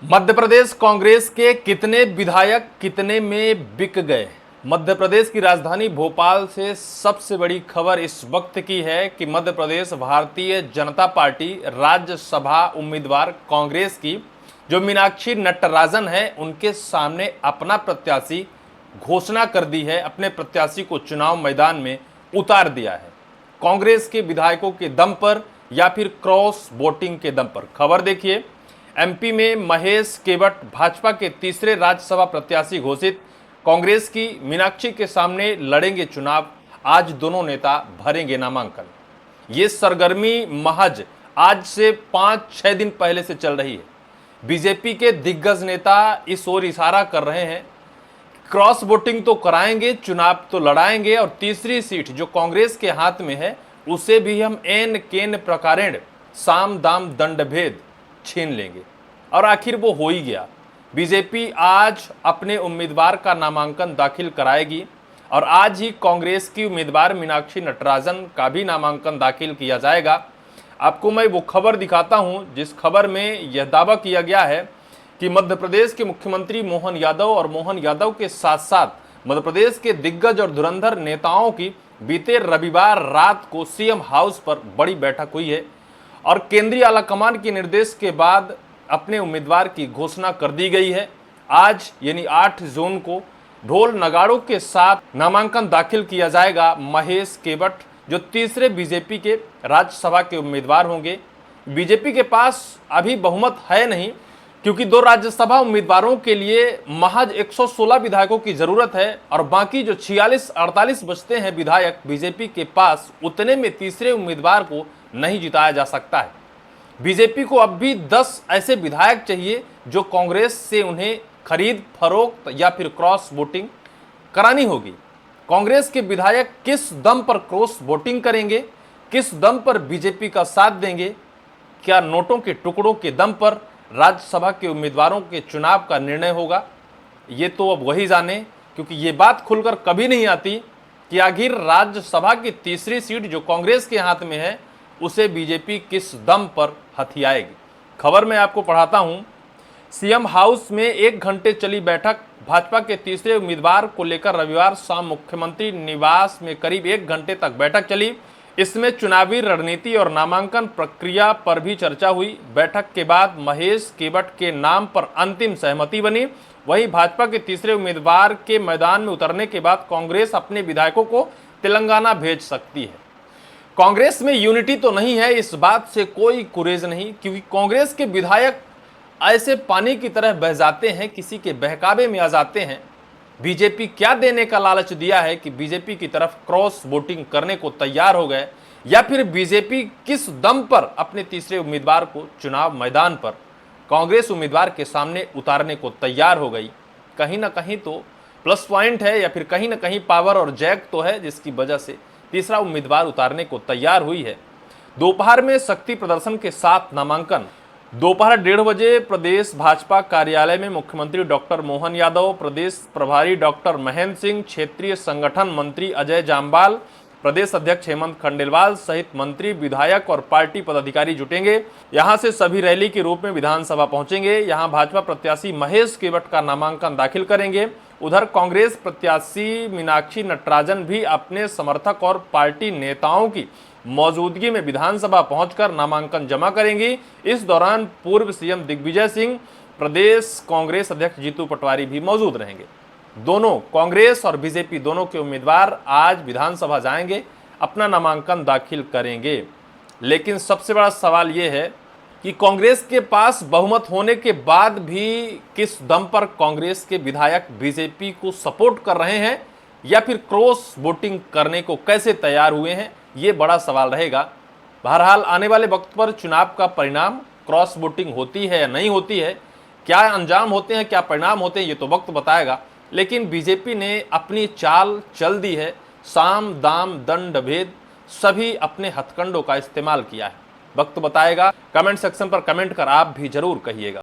मध्य प्रदेश कांग्रेस के कितने विधायक कितने में बिक गए। मध्य प्रदेश की राजधानी भोपाल से सबसे बड़ी खबर इस वक्त की है कि मध्य प्रदेश भारतीय जनता पार्टी राज्यसभा उम्मीदवार कांग्रेस की जो मीनाक्षी नटराजन है उनके सामने अपना प्रत्याशी घोषणा कर दी है। अपने प्रत्याशी को चुनाव मैदान में उतार दिया है। कांग्रेस के विधायकों के दम पर या फिर क्रॉस वोटिंग के दम पर। खबर देखिए, एमपी में महेश केवट भाजपा के तीसरे राज्यसभा प्रत्याशी घोषित। कांग्रेस की मीनाक्षी के सामने लड़ेंगे चुनाव। आज दोनों नेता भरेंगे नामांकन। ये सरगर्मी महज आज से 5-6 दिन पहले से चल रही है। बीजेपी के दिग्गज नेता इस ओर इशारा कर रहे हैं, क्रॉस वोटिंग तो कराएंगे, चुनाव तो लड़ाएंगे और तीसरी सीट जो कांग्रेस के हाथ में है उसे भी हम एन केन प्रकारेण साम दाम दंड भेद छीन लेंगे। और आखिर वो हो ही गया। बीजेपी आज अपने उम्मीदवार का नामांकन दाखिल कराएगी और आज ही कांग्रेस की उम्मीदवार मीनाक्षी नटराजन का भी नामांकन दाखिल किया जाएगा। आपको मैं वो खबर दिखाता हूं जिस खबर में यह दावा किया गया है कि मध्य प्रदेश के मुख्यमंत्री मोहन यादव और मोहन यादव के साथ साथ मध्य प्रदेश के दिग्गज और धुरंधर नेताओं की बीते रविवार रात को सीएम हाउस पर बड़ी बैठक हुई है और केंद्रीय आलाकमान के निर्देश के बाद अपने उम्मीदवार की घोषणा कर दी गई है। आज यानी 8 जून को ढोल नगाड़ों के साथ नामांकन दाखिल किया जाएगा। महेश केवट जो तीसरे बीजेपी के राज्यसभा के उम्मीदवार होंगे। बीजेपी के पास अभी बहुमत है नहीं क्योंकि 2 राज्यसभा उम्मीदवारों के लिए महज 116 विधायकों की जरूरत है और बाकी जो 46-48 बचते हैं विधायक बीजेपी के पास, उतने में तीसरे उम्मीदवार को नहीं जिताया जा सकता है। बीजेपी को अब भी 10 ऐसे विधायक चाहिए जो कांग्रेस से उन्हें खरीद फरोख्त या फिर क्रॉस वोटिंग करानी होगी। कांग्रेस के विधायक किस दम पर क्रॉस वोटिंग करेंगे, किस दम पर बीजेपी का साथ देंगे, क्या नोटों के टुकड़ों के दम पर राज्यसभा के उम्मीदवारों के चुनाव का निर्णय होगा, ये तो अब वही जाने। क्योंकि ये बात खुलकर कभी नहीं आती कि आखिर राज्यसभा की तीसरी सीट जो कांग्रेस के हाथ में है उसे बीजेपी किस दम पर हथियाएगी। खबर मैं आपको पढ़ाता हूं। सीएम हाउस में 1 घंटे चली बैठक। भाजपा के तीसरे उम्मीदवार को लेकर रविवार शाम मुख्यमंत्री निवास में करीब 1 घंटे तक बैठक चली। इसमें चुनावी रणनीति और नामांकन प्रक्रिया पर भी चर्चा हुई। बैठक के बाद महेश केवट के नाम पर अंतिम सहमति बनी। वहीं भाजपा के तीसरे उम्मीदवार के मैदान में उतरने के बाद कांग्रेस अपने विधायकों को तेलंगाना भेज सकती है। कांग्रेस में यूनिटी तो नहीं है, इस बात से कोई गुरेज नहीं, क्योंकि कांग्रेस के विधायक ऐसे पानी की तरह बह जाते हैं, किसी के बहकावे में आ जाते हैं। बीजेपी क्या देने का लालच दिया है कि बीजेपी की तरफ क्रॉस वोटिंग करने को तैयार हो गए, या फिर बीजेपी किस दम पर अपने तीसरे उम्मीदवार को चुनाव मैदान पर कांग्रेस उम्मीदवार के सामने उतारने को तैयार हो गई। कहीं ना कहीं तो प्लस पॉइंट है या फिर कहीं ना कहीं पावर और जैक तो है जिसकी वजह से तीसरा उम्मीदवार उतारने को तैयार हुई है। दोपहर में शक्ति प्रदर्शन के साथ नामांकन। दोपहर 1:30 बजे प्रदेश भाजपा कार्यालय में मुख्यमंत्री डॉक्टर मोहन यादव, प्रदेश प्रभारी डॉक्टर महेंद्र सिंह, क्षेत्रीय संगठन मंत्री अजय जाम्बाल, प्रदेश अध्यक्ष हेमंत खंडेलवाल सहित मंत्री, विधायक और पार्टी पदाधिकारी जुटेंगे। यहां से सभी रैली के रूप में विधानसभा पहुंचेंगे। यहां भाजपा प्रत्याशी महेश केवट का नामांकन दाखिल करेंगे। उधर कांग्रेस प्रत्याशी मीनाक्षी नटराजन भी अपने समर्थक और पार्टी नेताओं की मौजूदगी में विधानसभा पहुंचकर नामांकन जमा करेंगी। इस दौरान पूर्व सीएम दिग्विजय सिंह, प्रदेश कांग्रेस अध्यक्ष जीतू पटवारी भी मौजूद रहेंगे। दोनों कांग्रेस और बीजेपी दोनों के उम्मीदवार आज विधानसभा जाएंगे, अपना नामांकन दाखिल करेंगे। लेकिन सबसे बड़ा सवाल यह है कि कांग्रेस के पास बहुमत होने के बाद भी किस दम पर कांग्रेस के विधायक बीजेपी को सपोर्ट कर रहे हैं या फिर क्रॉस वोटिंग करने को कैसे तैयार हुए हैं, ये बड़ा सवाल रहेगा। बहरहाल आने वाले वक्त पर चुनाव का परिणाम, क्रॉस वोटिंग होती है या नहीं होती है, क्या अंजाम होते हैं, क्या परिणाम होते हैं, ये तो वक्त बताएगा। लेकिन बीजेपी ने अपनी चाल चल दी है। साम दाम दंड भेद सभी अपने हथकंडों का इस्तेमाल किया है। वक्त बताएगा। कमेंट सेक्शन पर कमेंट कर आप भी जरूर कहिएगा।